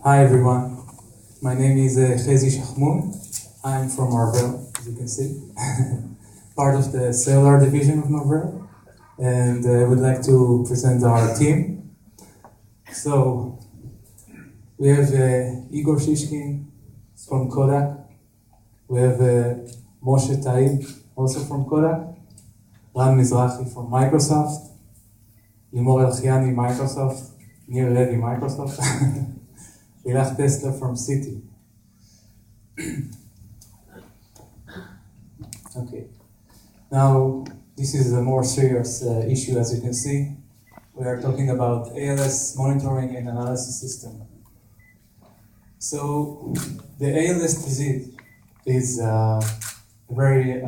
Hi everyone, my name is Chezi Shachmoun. I'm from Marvel, as you can see, part of the cellular division of Marvel, and I would like to present our team. So, we have Igor Shishkin from Kodak, we have Moshe Taib, also from Kodak, Ran Mizrahi from Microsoft, Limor Elchiani, Microsoft, Nir Levy, Microsoft, Lilach Tesla from Citi. Okay, now this is a more serious issue, as you can see. We are talking about ALS monitoring and analysis system. So the ALS disease is a very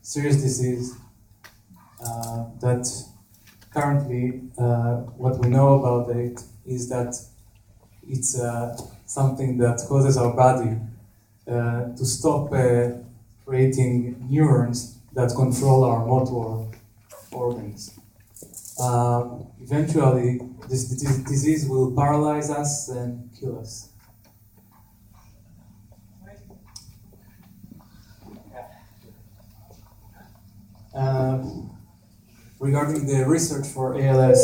serious disease that currently what we know about it is that it's something that causes our body to stop creating neurons that control our motor organs. Eventually, this disease will paralyze us and kill us. Regarding the research for ALS,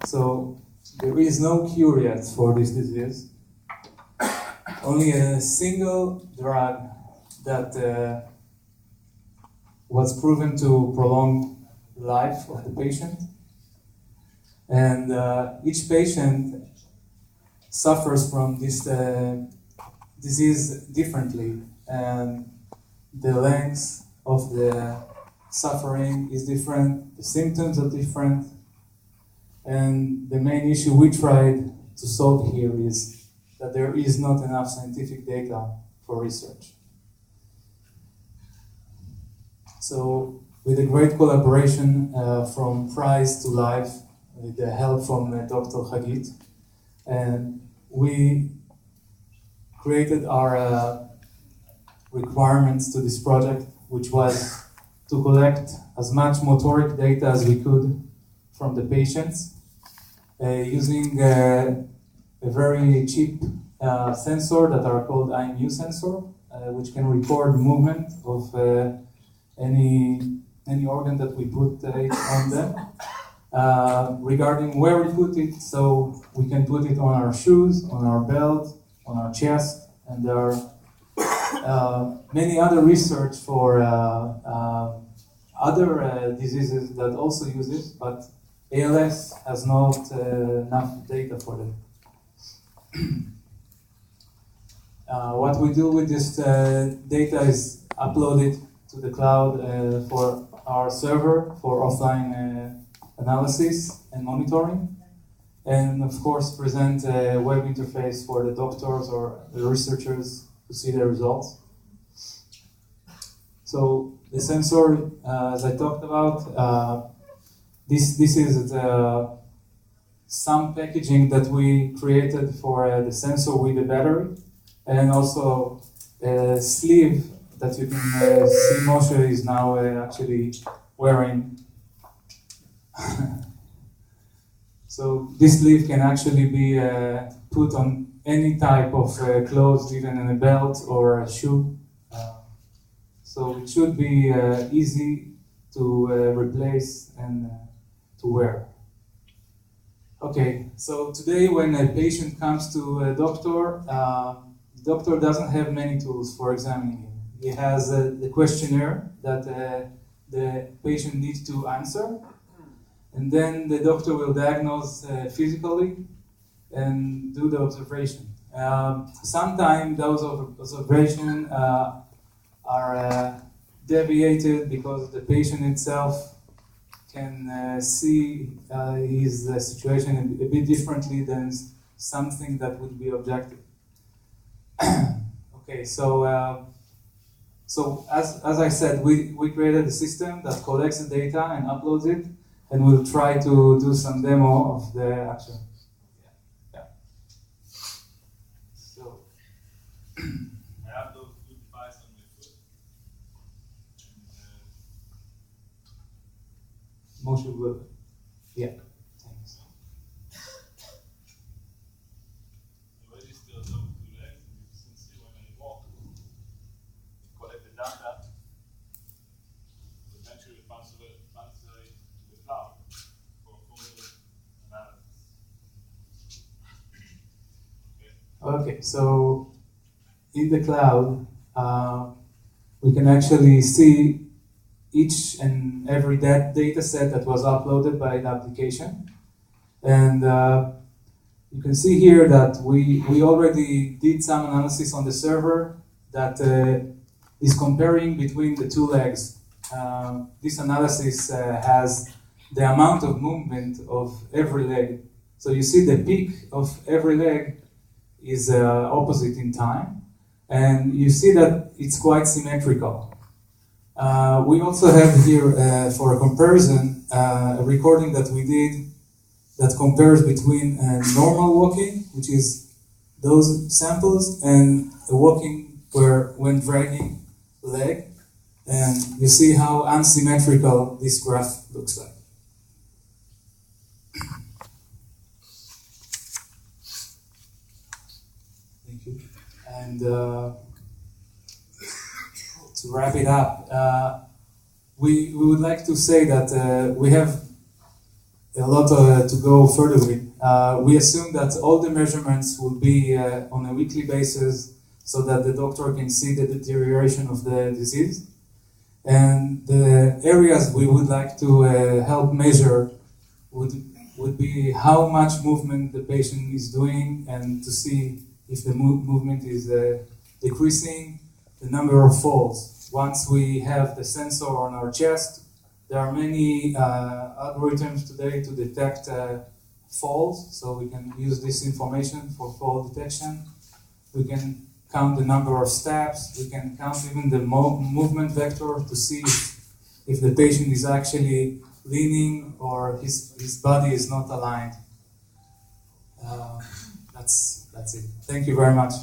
so there is no cure yet for this disease. Only a single drug that was proven to prolong the life of the patient. And each patient suffers from this disease differently. And the length of the suffering is different, the symptoms are different. And the main issue we tried to solve here is that there is not enough scientific data for research. So, with a great collaboration from Price to Life, with the help from Dr. Hagit, and we created our requirements to this project, which was to collect as much motoric data as we could from the patients, using a very cheap sensor that are called IMU sensor, which can record movement of any organ that we put it on them. Regarding where we put it, so we can put it on our shoes, on our belt, on our chest, and there are many other research for other diseases that also use it, but ALS has not enough data for them. What we do with this data is upload it to the cloud for our server for offline analysis and monitoring, and of course present a web interface for the doctors or the researchers to see the results. So the sensor, as I talked about, this is some packaging that we created for the sensor with the battery, and also a sleeve that you can see Moshe is now actually wearing. So this sleeve can actually be put on any type of clothes, even in a belt or a shoe. So it should be easy to replace and to wear. Okay, so today when a patient comes to a doctor, the doctor doesn't have many tools for examining him. He has the questionnaire that the patient needs to answer, and then the doctor will diagnose physically and do the observation. Sometimes those observations are deviated because the patient itself can see his situation a bit differently than something that would be objective. Okay, so as I said, we created a system that collects the data and uploads it, and we'll try to do some demo of the action. Yeah. So I have those two devices on my foot. Moshe will. Yeah. Thanks. Okay, so in the cloud, we can actually see each and every data set that was uploaded by the application. And you can see here that we already did some analysis on the server that is comparing between the two legs. This analysis has the amount of movement of every leg. So you see the peak of every leg is opposite in time, and you see that it's quite symmetrical. We also have here, for a comparison, a recording that we did that compares between normal walking, which is those samples, and a walking when dragging leg. And you see how unsymmetrical this graph looks like. Thank you. And to wrap it up, we would like to say that we have a lot to go further with. We assume that all the measurements will be on a weekly basis so that the doctor can see the deterioration of the disease. And the areas we would like to help measure would be how much movement the patient is doing, and to see if the movement is decreasing, the number of falls. Once we have the sensor on our chest, there are many algorithms today to detect falls, so we can use this information for fall detection. We can count the number of steps, we can count even the movement vector to see if the patient is actually leaning or his body is not aligned. That's it. Thank you very much.